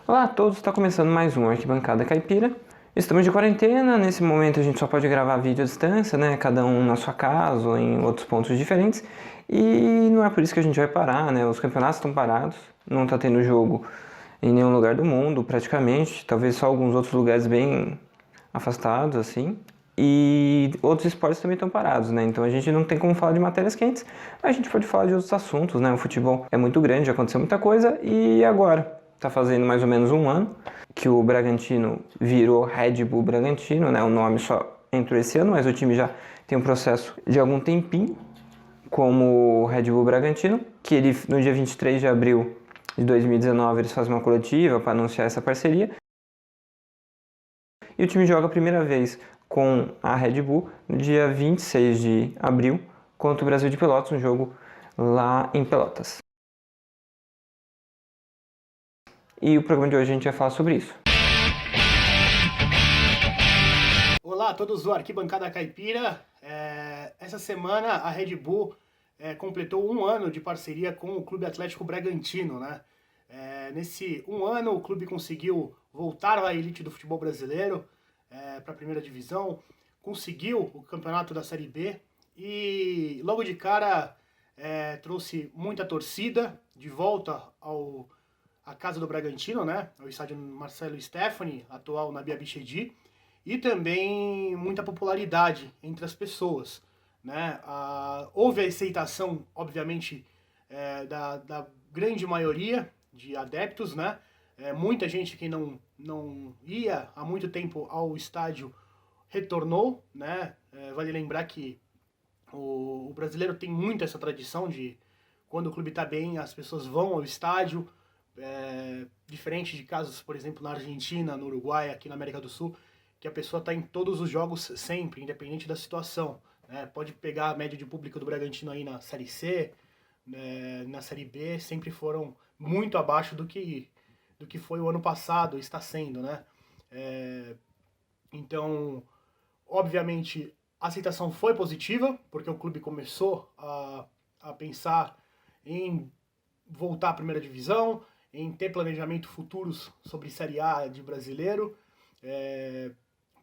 Olá a todos, está começando mais um Arquibancada Caipira. Estamos de quarentena, nesse momento a gente só pode gravar vídeo à distância, né? Cada um na sua casa ou em outros pontos diferentes. E não é por isso que a gente vai parar, né? Os campeonatos estão parados, não está tendo jogo em nenhum lugar do mundo, praticamente. Talvez só alguns outros lugares bem afastados, assim. E outros esportes também estão parados, né? Então a gente não tem como falar de matérias quentes, a gente pode falar de outros assuntos, né? O futebol é muito grande, já aconteceu muita coisa e agora? Tá fazendo mais ou menos um ano que o Bragantino virou Red Bull Bragantino, né? O nome só entrou esse ano, mas o time já tem um processo de algum tempinho como o Red Bull Bragantino, que ele no dia 23 de abril de 2019 eles fazem uma coletiva para anunciar essa parceria. E o time joga a primeira vez com a Red Bull no dia 26 de abril contra o Brasil de Pelotas, um jogo lá em Pelotas. E o programa de hoje a gente vai falar sobre isso. Olá a todos do Arquibancada Caipira. Essa semana a Red Bull completou um ano de parceria com o Clube Atlético Bragantino, né? Nesse um ano o clube conseguiu voltar à elite do futebol brasileiro, para a primeira divisão, conseguiu o campeonato da Série B e logo de cara trouxe muita torcida de volta à casa do Bragantino, né? Ao estádio Marcelo Stefani, atual Nabi Abichedi, e também muita popularidade entre as pessoas, né? Houve a aceitação, obviamente, da grande maioria de adeptos, né? Muita gente que não ia há muito tempo ao estádio retornou, né? Vale lembrar que o brasileiro tem muito essa tradição de, quando o clube está bem, as pessoas vão ao estádio, diferente de casos, por exemplo, na Argentina, no Uruguai, aqui na América do Sul, que a pessoa está em todos os jogos sempre, independente da situação. Né? Pode pegar a média de público do Bragantino aí na Série C, na Série B, sempre foram muito abaixo do que foi o ano passado, está sendo, né? Então, obviamente, a aceitação foi positiva, porque o clube começou a pensar em voltar à primeira divisão, em ter planejamento futuros sobre Série A de brasileiro,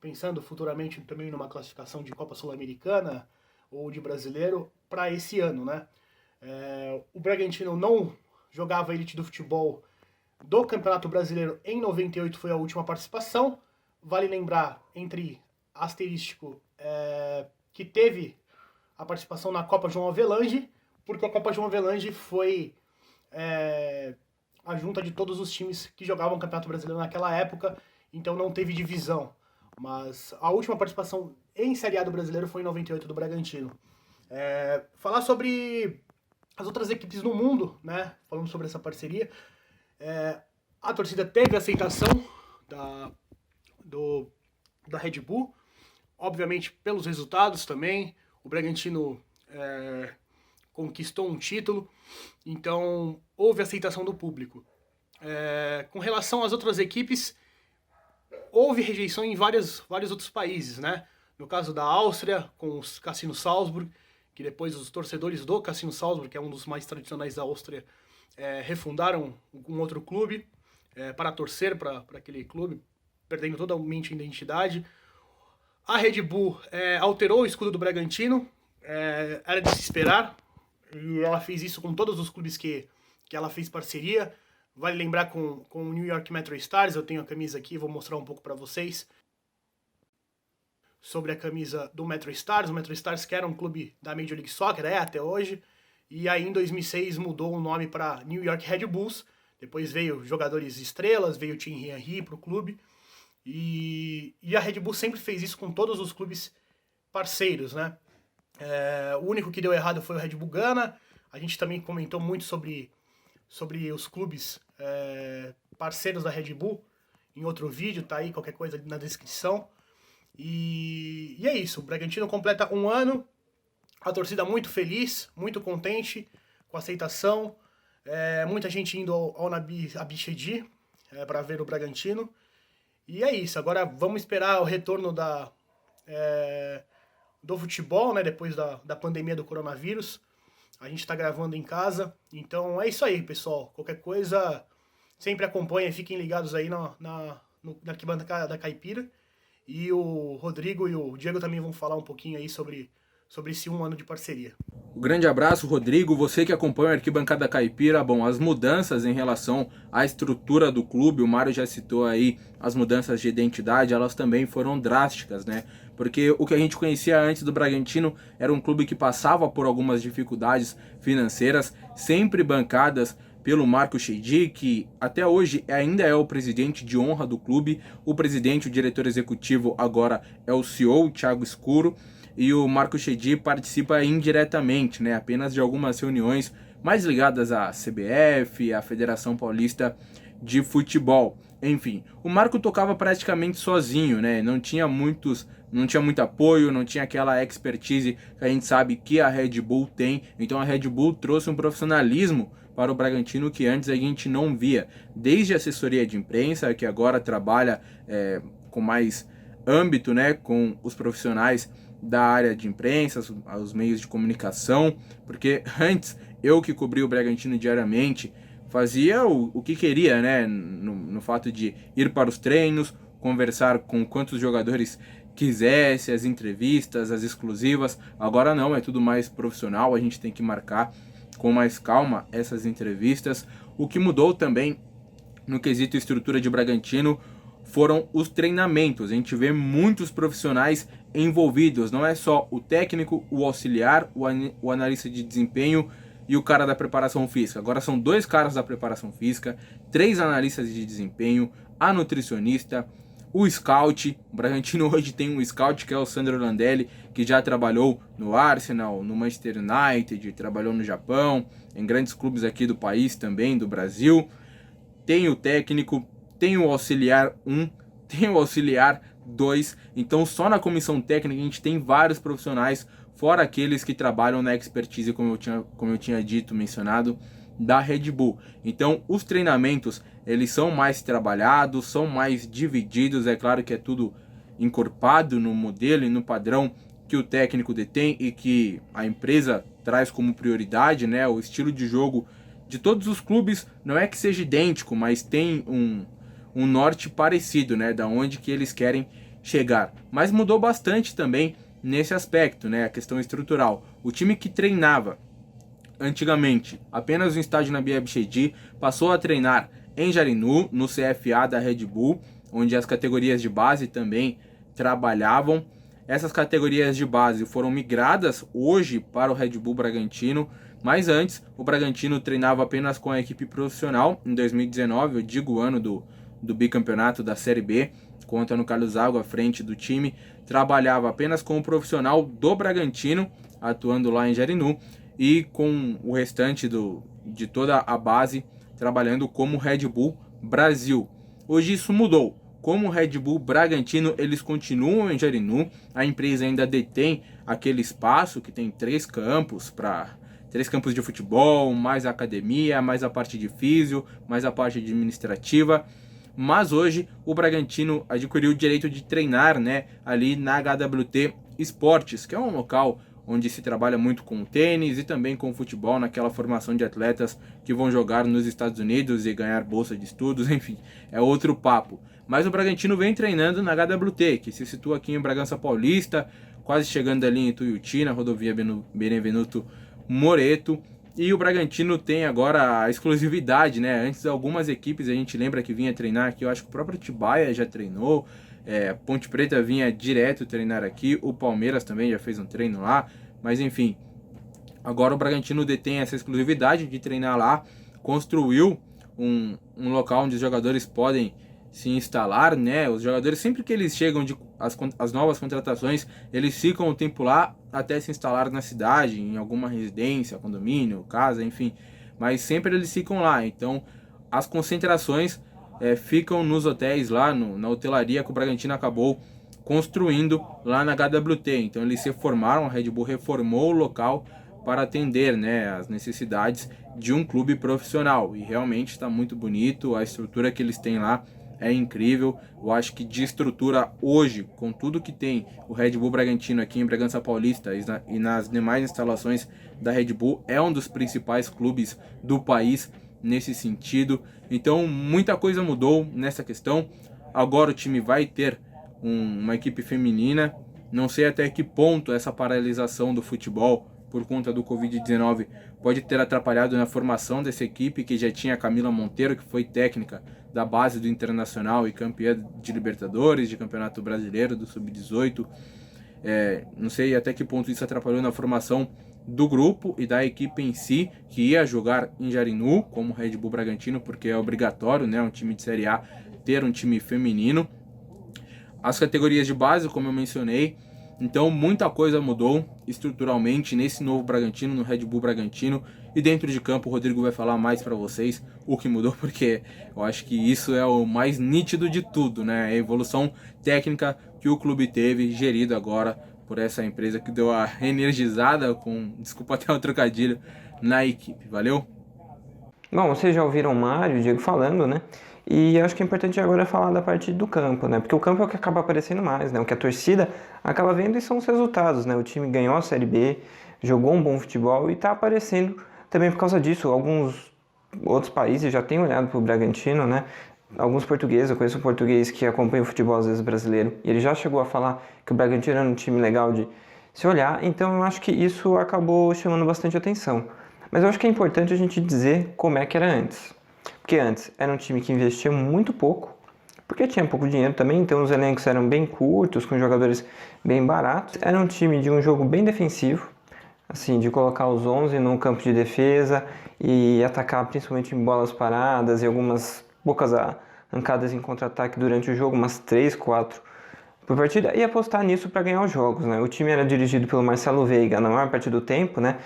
pensando futuramente também numa classificação de Copa Sul-Americana ou de brasileiro para esse ano, né? O Bragantino não jogava a elite do futebol do Campeonato Brasileiro em 98, foi a última participação. Vale lembrar, entre asterístico, que teve a participação na Copa João Avelange, porque a Copa João Avelange foi a junta de todos os times que jogavam o Campeonato Brasileiro naquela época, então não teve divisão. Mas a última participação em Série A do Brasileiro foi em 98 do Bragantino. Falar sobre as outras equipes no mundo, né? Falando sobre essa parceria, a torcida teve aceitação da Red Bull, obviamente pelos resultados também. O Bragantino conquistou um título, então houve aceitação do público. Com relação às outras equipes, houve rejeição em vários outros países, né? No caso da Áustria, com o Cassino Salzburg, que depois os torcedores do Cassino Salzburg, que é um dos mais tradicionais da Áustria, refundaram um outro clube para torcer para aquele clube, perdendo totalmente a identidade. A Red Bull alterou o escudo do Bragantino, era de se esperar, e ela fez isso com todos os clubes que ela fez parceria. Vale lembrar com o New York Metro Stars, eu tenho a camisa aqui, vou mostrar um pouco para vocês sobre a camisa do Metro Stars. O Metro Stars, que era um clube da Major League Soccer, até hoje, e aí em 2006 mudou o nome para New York Red Bulls. Depois veio jogadores estrelas, veio o Thierry Henry para o clube, e a Red Bull sempre fez isso com todos os clubes parceiros, né? O único que deu errado foi o Red Bull Ghana. A gente também comentou muito sobre os clubes parceiros da Red Bull em outro vídeo, tá aí qualquer coisa na descrição. E é isso, o Bragantino completa um ano, a torcida muito feliz, muito contente com a aceitação, muita gente indo ao Nabi Abichedi para ver o Bragantino. E é isso, agora vamos esperar o retorno do futebol, né, depois da pandemia do coronavírus. A gente está gravando em casa, então é isso aí, pessoal. Qualquer coisa, sempre acompanhem, fiquem ligados aí na arquibancada da Caipira. E o Rodrigo e o Diego também vão falar um pouquinho aí sobre esse 1 ano de parceria. Um grande abraço, Rodrigo. Você que acompanha a Arquibancada Caipira. Bom, as mudanças em relação à estrutura do clube, o Mário já citou aí as mudanças de identidade, elas também foram drásticas, né? Porque o que a gente conhecia antes do Bragantino era um clube que passava por algumas dificuldades financeiras, sempre bancadas pelo Marco Sheidi, que até hoje ainda é o presidente de honra do clube. O presidente, o diretor executivo agora é o CEO, o Thiago Escuro. E o Marco Sheidi participa indiretamente, né, apenas de algumas reuniões mais ligadas à CBF, à Federação Paulista de Futebol. Enfim, o Marco tocava praticamente sozinho, né, não tinha muito apoio, não tinha aquela expertise que a gente sabe que a Red Bull tem. Então a Red Bull trouxe um profissionalismo para o Bragantino que antes a gente não via, desde a assessoria de imprensa, que agora trabalha com mais âmbito, né, com os profissionais da área de imprensa, os meios de comunicação, porque antes eu que cobri o Bragantino diariamente fazia o que queria, né, no fato de ir para os treinos, conversar com quantos jogadores quisesse, as entrevistas, as exclusivas. Agora não, é tudo mais profissional, a gente tem que marcar com mais calma essas entrevistas. O que mudou também no quesito estrutura de Bragantino foram os treinamentos. A gente vê muitos profissionais envolvidos, não é só o técnico, o auxiliar, o analista de desempenho e o cara da preparação física. Agora são 2 caras da preparação física, 3 analistas de desempenho, a nutricionista, o scout. O Bragantino hoje tem um scout que é o Sandro Landelli, que já trabalhou no Arsenal, no Manchester United, trabalhou no Japão, em grandes clubes aqui do país também, do Brasil. Tem o técnico, tem o auxiliar 1, tem o auxiliar 2, então só na comissão técnica a gente tem vários profissionais, fora aqueles que trabalham na expertise, como eu tinha dito, mencionado, da Red Bull. Então os treinamentos, eles são mais trabalhados, são mais divididos, é claro que é tudo encorpado no modelo e no padrão que o técnico detém e que a empresa traz como prioridade, né? O estilo de jogo de todos os clubes não é que seja idêntico, mas tem um norte parecido, né, da onde que eles querem chegar. Mas mudou bastante também nesse aspecto, né, a questão estrutural. O time que treinava antigamente apenas no estádio Nabi Abichedi passou a treinar em Jarinu, no CFA da Red Bull, onde as categorias de base também trabalhavam. Essas categorias de base foram migradas hoje para o Red Bull Bragantino, mas antes o Bragantino treinava apenas com a equipe profissional. Em 2019, eu digo o ano do bicampeonato da Série B, com o Antônio Carlos Zago à frente do time, trabalhava apenas com o profissional do Bragantino, atuando lá em Jarinu, e com o restante de toda a base trabalhando como Red Bull Brasil. Hoje isso mudou. Como Red Bull Bragantino, eles continuam em Jarinu, a empresa ainda detém aquele espaço que tem 3 campos de futebol, mais a academia, mais a parte de físio, mais a parte administrativa. Mas hoje o Bragantino adquiriu o direito de treinar, né, ali na HWT Esportes, que é um local onde se trabalha muito com o tênis e também com o futebol, naquela formação de atletas que vão jogar nos Estados Unidos e ganhar bolsa de estudos, enfim, é outro papo. Mas o Bragantino vem treinando na HWT, que se situa aqui em Bragança Paulista, quase chegando ali em Tuiuti, na rodovia Benevenuto Moreto. E o Bragantino tem agora a exclusividade, né? Antes algumas equipes a gente lembra que vinha treinar aqui, eu acho que o próprio Atibaia já treinou, Ponte Preta vinha direto treinar aqui, o Palmeiras também já fez um treino lá, mas enfim, agora o Bragantino detém essa exclusividade de treinar lá, construiu um local onde os jogadores podem se instalar, né? Os jogadores, sempre que eles chegam as novas contratações, eles ficam um tempo lá até se instalar na cidade, em alguma residência, condomínio, casa, enfim, mas sempre eles ficam lá. Então as concentrações ficam nos hotéis lá, na hotelaria que o Bragantino acabou construindo lá na HWT. Então eles reformaram, a Red Bull reformou o local para atender, né, as necessidades de um clube profissional, e realmente está muito bonito, a estrutura que eles têm lá é incrível. Eu acho que de estrutura hoje, com tudo que tem o Red Bull Bragantino aqui em Bragança Paulista e nas demais instalações da Red Bull, é um dos principais clubes do país nesse sentido. Então muita coisa mudou nessa questão. Agora o time vai ter uma equipe feminina. Não sei até que ponto essa paralisação do futebol por conta do Covid-19 pode ter atrapalhado na formação dessa equipe, que já tinha a Camila Monteiro, que foi técnica da base do Internacional e campeã de Libertadores, de Campeonato Brasileiro, do Sub-18. Não sei até que ponto isso atrapalhou na formação do grupo e da equipe em si, que ia jogar em Jarinu, como Red Bull Bragantino, porque é obrigatório, né, um time de Série A ter um time feminino. As categorias de base, como eu mencionei, então muita coisa mudou estruturalmente nesse novo Bragantino, no Red Bull Bragantino, e dentro de campo o Rodrigo vai falar mais para vocês o que mudou, porque eu acho que isso é o mais nítido de tudo, né? A evolução técnica que o clube teve, gerido agora por essa empresa que deu a energizada, desculpa até o trocadilho, na equipe. Valeu? Bom, vocês já ouviram o Mário e o Diego falando, né? E acho que é importante agora falar da parte do campo, né? Porque o campo é o que acaba aparecendo mais, né? O que a torcida acaba vendo e são os resultados, né? O time ganhou a Série B, jogou um bom futebol e tá aparecendo também por causa disso. Alguns outros países já têm olhado para o Bragantino, né? Alguns portugueses, eu conheço um português que acompanha o futebol às vezes brasileiro, e ele já chegou a falar que o Bragantino era um time legal de se olhar, então eu acho que isso acabou chamando bastante atenção. Mas eu acho que é importante a gente dizer como é que era antes. Porque antes era um time que investia muito pouco, porque tinha pouco dinheiro também, então os elencos eram bem curtos, com jogadores bem baratos. Era um time de um jogo bem defensivo, assim, de colocar os 11 no campo de defesa e atacar principalmente em bolas paradas e algumas poucas arrancadas em contra-ataque durante o jogo, umas 3, 4 por partida, e apostar nisso para ganhar os jogos, né? O time era dirigido pelo Marcelo Veiga na maior parte do tempo, né?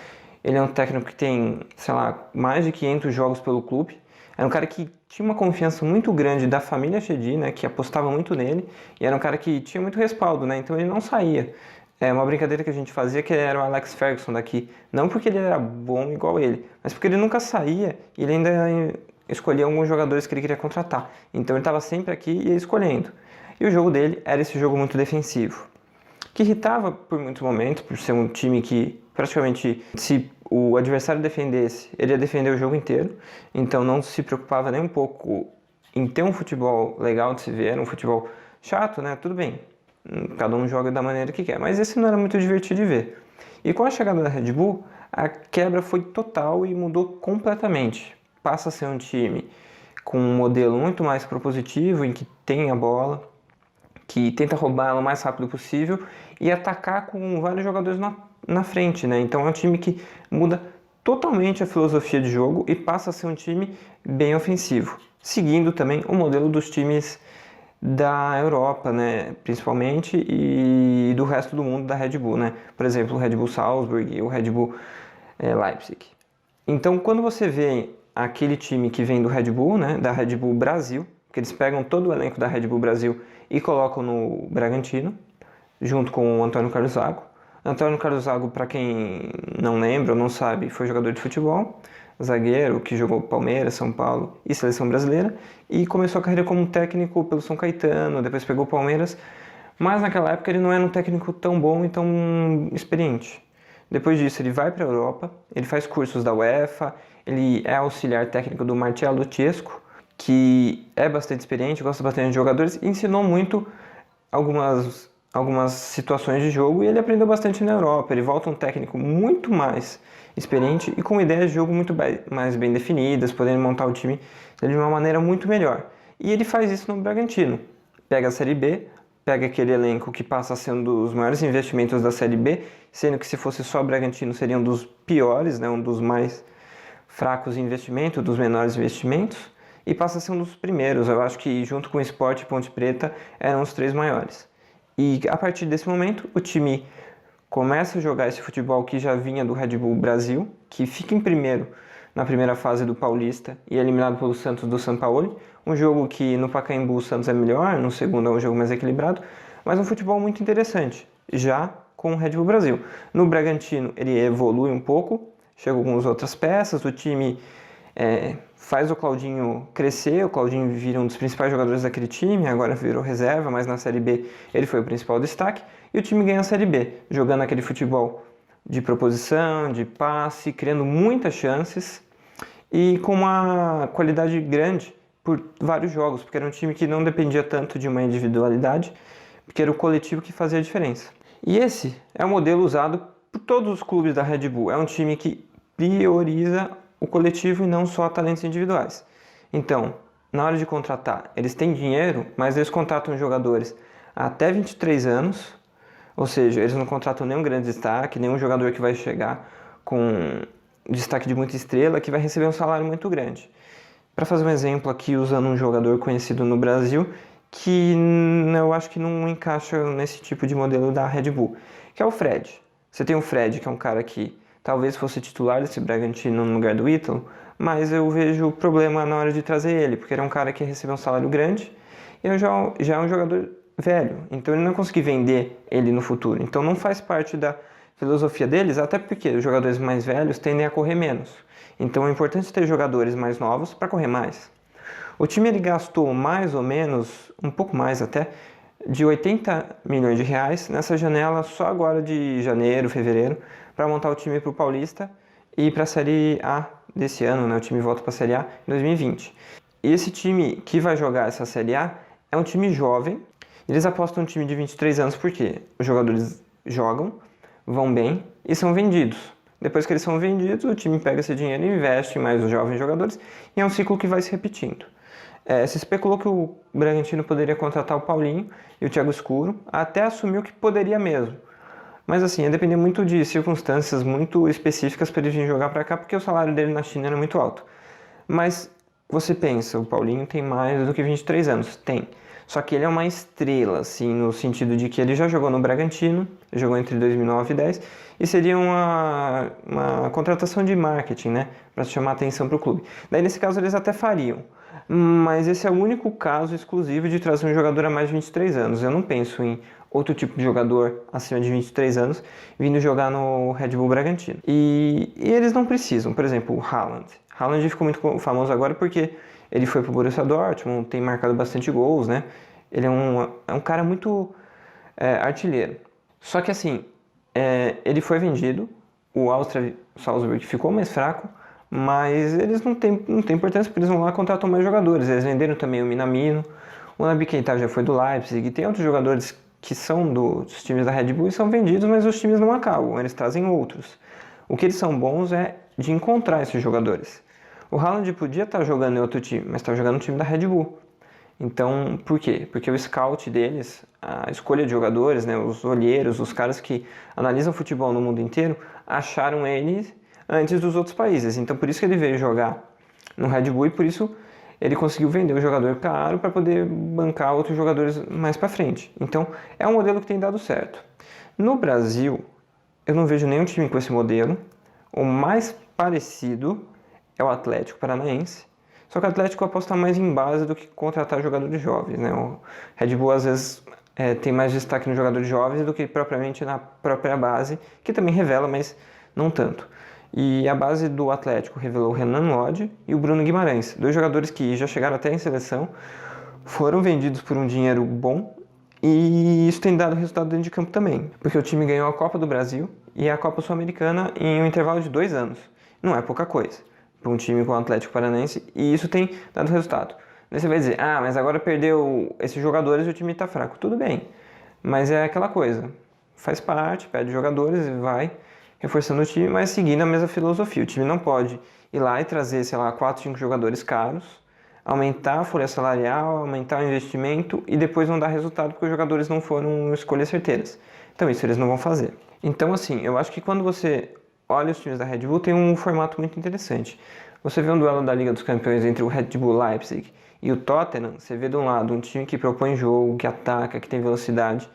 Ele é um técnico que tem, sei lá, mais de 500 jogos pelo clube. Era um cara que tinha uma confiança muito grande da família Chedi, né, que apostava muito nele, e era um cara que tinha muito respaldo, né, então ele não saía. É uma brincadeira que a gente fazia que ele era o Alex Ferguson daqui, não porque ele era bom igual ele, mas porque ele nunca saía e ele ainda escolhia alguns jogadores que ele queria contratar. Então ele estava sempre aqui e ia escolhendo. E o jogo dele era esse jogo muito defensivo, que irritava por muitos momentos, por ser um time que praticamente, se o adversário defendesse, ele ia defender o jogo inteiro, então não se preocupava nem um pouco em ter um futebol legal de se ver, um futebol chato, né? Tudo bem, cada um joga da maneira que quer, mas esse não era muito divertido de ver. E com a chegada da Red Bull, a quebra foi total e mudou completamente. Passa a ser um time com um modelo muito mais propositivo, em que tem a bola, que tenta roubar ela o mais rápido possível e atacar com vários jogadores na frente, né? Então é um time que muda totalmente a filosofia de jogo e passa a ser um time bem ofensivo, seguindo também o modelo dos times da Europa, né? Principalmente, e do resto do mundo da Red Bull, né? Por exemplo, o Red Bull Salzburg e o Red Bull Leipzig. Então, quando você vê aquele time que vem do Red Bull, né? Da Red Bull Brasil, que eles pegam todo o elenco da Red Bull Brasil e colocam no Bragantino, junto com o Antônio Carlos Zago. Antônio Carlos Zago, para quem não lembra ou não sabe, foi jogador de futebol, zagueiro que jogou Palmeiras, São Paulo e Seleção Brasileira, e começou a carreira como técnico pelo São Caetano, depois pegou o Palmeiras, mas naquela época ele não era um técnico tão bom e tão experiente. Depois disso ele vai para a Europa, ele faz cursos da UEFA, ele é auxiliar técnico do Marcelo Chesco, que é bastante experiente, gosta bastante de jogadores, e ensinou muito algumas situações de jogo, e ele aprendeu bastante na Europa. Ele volta um técnico muito mais experiente e com ideias de jogo muito mais bem definidas, podendo montar o time de uma maneira muito melhor. E ele faz isso no Bragantino. Pega a Série B, pega aquele elenco que passa a ser um dos maiores investimentos da Série B, sendo que se fosse só o Bragantino seria um dos piores, né, um dos mais fracos em investimento, dos menores investimentos, e passa a ser um dos primeiros. Eu acho que junto com o Sport e Ponte Preta eram os 3 maiores. E a partir desse momento o time começa a jogar esse futebol que já vinha do Red Bull Brasil, que fica em primeiro na primeira fase do Paulista e é eliminado pelo Santos do Sampaoli. Um jogo que no Pacaembu o Santos é melhor, no segundo é um jogo mais equilibrado, mas um futebol muito interessante, já com o Red Bull Brasil. No Bragantino ele evolui um pouco, chega com as outras peças, o time faz o Claudinho crescer, o Claudinho vira um dos principais jogadores daquele time, agora virou reserva, mas na Série B ele foi o principal destaque, e o time ganha a Série B, jogando aquele futebol de proposição, de passe, criando muitas chances, e com uma qualidade grande por vários jogos, porque era um time que não dependia tanto de uma individualidade, porque era o coletivo que fazia a diferença. E esse é o modelo usado por todos os clubes da Red Bull. É um time que prioriza o coletivo e não só talentos individuais. Então, na hora de contratar, eles têm dinheiro, mas eles contratam jogadores até 23 anos, ou seja, eles não contratam nenhum grande destaque, nenhum jogador que vai chegar com destaque de muita estrela, que vai receber um salário muito grande. Para fazer um exemplo aqui, usando um jogador conhecido no Brasil, que eu acho que não encaixa nesse tipo de modelo da Red Bull, que é o Fred. Você tem o Fred, que é um cara que talvez fosse titular desse Bragantino no lugar do Ítalo, mas eu vejo problema na hora de trazer ele, porque ele é um cara que recebeu um salário grande e já é um jogador velho, então ele não conseguir vender ele no futuro. Então não faz parte da filosofia deles, até porque os jogadores mais velhos tendem a correr menos. Então é importante ter jogadores mais novos para correr mais. O time ele gastou mais ou menos, um pouco mais até, de 80 milhões de reais nessa janela só agora de janeiro, fevereiro, para montar o time para o Paulista e para a Série A desse ano, né? O time volta para a Série A em 2020. E esse time que vai jogar essa Série A é um time jovem. Eles apostam um time de 23 anos porque os jogadores jogam, vão bem e são vendidos. Depois que eles são vendidos, o time pega esse dinheiro e investe em mais os jovens jogadores e é um ciclo que vai se repetindo. Se especulou que o Bragantino poderia contratar o Paulinho e o Thiago Escuro, até assumiu que poderia mesmo. Mas assim, ia depender muito de circunstâncias muito específicas para ele vir jogar para cá, porque o salário dele na China era muito alto. Mas você pensa, o Paulinho tem mais do que 23 anos? Tem. Só que ele é uma estrela, assim, no sentido de que ele já jogou no Bragantino, jogou entre 2009 e 2010, e seria uma contratação de marketing, né, para chamar atenção para o clube. Daí, nesse caso, eles até fariam, mas esse é o único caso exclusivo de trazer um jogador a mais de 23 anos. Eu não penso em outro tipo de jogador acima de 23 anos vindo jogar no Red Bull Bragantino. E eles não precisam, por exemplo, o Haaland. Haaland ficou muito famoso agora porque ele foi pro Borussia Dortmund, tem marcado bastante gols, né? Ele é um cara muito artilheiro. Só que assim, ele foi vendido, o Austria Salzburg ficou mais fraco, mas eles não têm importância porque eles vão lá e contratam mais jogadores. Eles venderam também o Minamino, o Naby Keita já foi do Leipzig, e tem outros jogadores que são dos times da Red Bull e são vendidos, mas os times não acabam, eles trazem outros. O que eles são bons é de encontrar esses jogadores. O Haaland podia estar jogando em outro time, mas está jogando no time da Red Bull. Então, por quê? Porque o scout deles, a escolha de jogadores, né, os olheiros, os caras que analisam futebol no mundo inteiro, acharam ele antes dos outros países. Então, por isso que ele veio jogar no Red Bull e por isso ele conseguiu vender o jogador caro para poder bancar outros jogadores mais para frente. Então, é um modelo que tem dado certo. No Brasil, eu não vejo nenhum time com esse modelo. O mais parecido é o Atlético Paranaense. Só que o Atlético aposta mais em base do que contratar jogadores jovens, né? O Red Bull, às vezes, tem mais destaque nos jogadores jovens do que propriamente na própria base, que também revela, mas não tanto. E a base do Atlético revelou o Renan Lodge e o Bruno Guimarães, dois jogadores que já chegaram até em seleção, foram vendidos por um dinheiro bom e isso tem dado resultado dentro de campo também, porque o time ganhou a Copa do Brasil e a Copa Sul-Americana em um intervalo de 2 anos. Não é pouca coisa para um time com o Atlético Paranaense e isso tem dado resultado. Daí você vai dizer, mas agora perdeu esses jogadores e o time está fraco. Tudo bem, mas é aquela coisa, faz parte, perde jogadores e vai reforçando o time, mas seguindo a mesma filosofia. O time não pode ir lá e trazer, 4, 5 jogadores caros, aumentar a folha salarial, aumentar o investimento e depois não dar resultado porque os jogadores não foram escolhas certeiras. Então isso eles não vão fazer. Então assim, eu acho que quando você olha os times da Red Bull, tem um formato muito interessante. Você vê um duelo da Liga dos Campeões entre o Red Bull Leipzig e o Tottenham, você vê de um lado um time que propõe jogo, que ataca, que tem velocidade,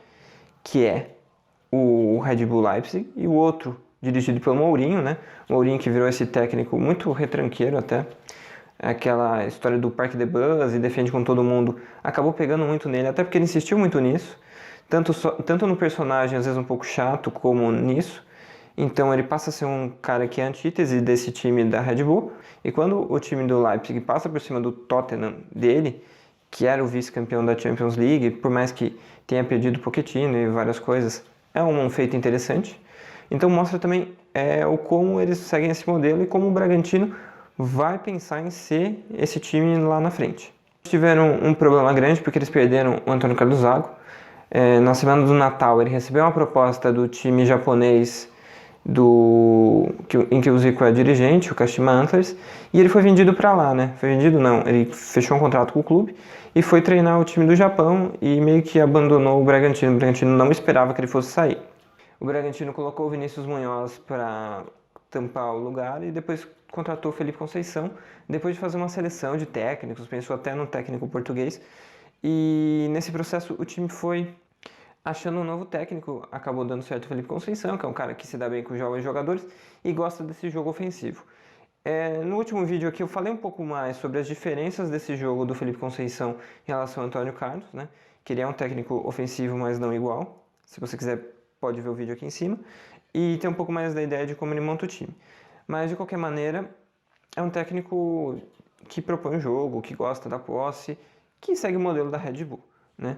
que é o Red Bull Leipzig, e o outro dirigido pelo Mourinho, né? Mourinho que virou esse técnico muito retranqueiro até. Aquela história do Parque de Bus e defende com todo mundo, acabou pegando muito nele, até porque ele insistiu muito nisso, tanto no personagem, às vezes um pouco chato, como nisso. Então ele passa a ser um cara que é antítese desse time da Red Bull, e quando o time do Leipzig passa por cima do Tottenham dele, que era o vice-campeão da Champions League, por mais que tenha perdido o Pochettino e várias coisas, é um feito interessante. Então mostra também o como eles seguem esse modelo e como o Bragantino vai pensar em ser esse time lá na frente. Tiveram um problema grande porque eles perderam o Antônio Carlos Zago. Na semana do Natal ele recebeu uma proposta do time japonês em que o Zico é dirigente, o Kashima Antlers, e ele foi vendido para lá, né? Foi vendido não, ele fechou um contrato com o clube e foi treinar o time do Japão e meio que abandonou o Bragantino. O Bragantino não esperava que ele fosse sair. O Bragantino colocou o Vinícius Munhoz para tampar o lugar e depois contratou o Felipe Conceição, depois de fazer uma seleção de técnicos, pensou até no técnico português, e nesse processo o time foi achando um novo técnico, acabou dando certo o Felipe Conceição, que é um cara que se dá bem com jovens jogadores e gosta desse jogo ofensivo. No último vídeo aqui eu falei um pouco mais sobre as diferenças desse jogo do Felipe Conceição em relação ao Antônio Carlos, né? Que ele é um técnico ofensivo, mas não igual. Se você quiser, pode ver o vídeo aqui em cima. E tem um pouco mais da ideia de como ele monta o time. Mas, de qualquer maneira, é um técnico que propõe o jogo, que gosta da posse, que segue o modelo da Red Bull, né?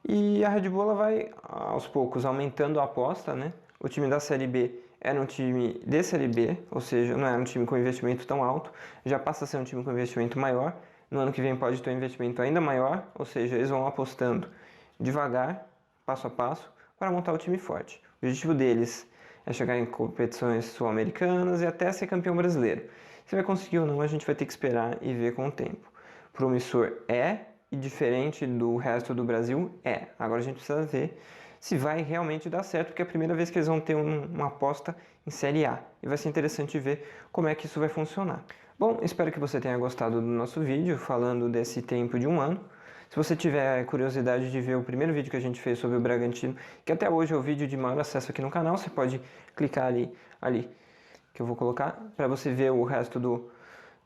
E a Red Bull ela vai, aos poucos, aumentando a aposta, né? O time da Série B era um time de Série B, ou seja, não era um time com investimento tão alto, já passa a ser um time com investimento maior. No ano que vem pode ter um investimento ainda maior, ou seja, eles vão apostando devagar, passo a passo, para montar o time forte. O objetivo deles é chegar em competições sul-americanas e até ser campeão brasileiro. Se vai conseguir ou não, a gente vai ter que esperar e ver com o tempo. Promissor e diferente do resto do Brasil Agora a gente precisa ver se vai realmente dar certo, porque é a primeira vez que eles vão ter uma aposta em Série A. E vai ser interessante ver como é que isso vai funcionar. Bom, espero que você tenha gostado do nosso vídeo falando desse tempo de um ano. Se você tiver curiosidade de ver o primeiro vídeo que a gente fez sobre o Bragantino, que até hoje é o vídeo de maior acesso aqui no canal, você pode clicar ali que eu vou colocar, para você ver o resto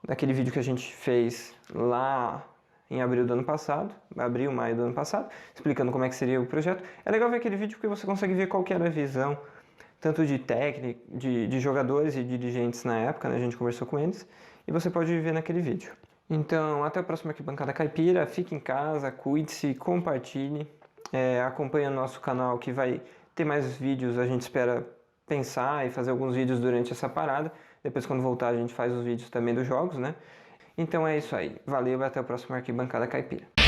daquele vídeo que a gente fez lá em abril do ano passado, maio do ano passado, explicando como é que seria o projeto. É legal ver aquele vídeo porque você consegue ver qual que era a visão, tanto de técnico, de jogadores e dirigentes na época, né? A gente conversou com eles, e você pode ver naquele vídeo. Então, até a próxima Arquibancada Caipira, fique em casa, cuide-se, compartilhe, acompanhe o nosso canal que vai ter mais vídeos, a gente espera pensar e fazer alguns vídeos durante essa parada, depois quando voltar a gente faz os vídeos também dos jogos, né? Então é isso aí, valeu e até a próxima Arquibancada Caipira.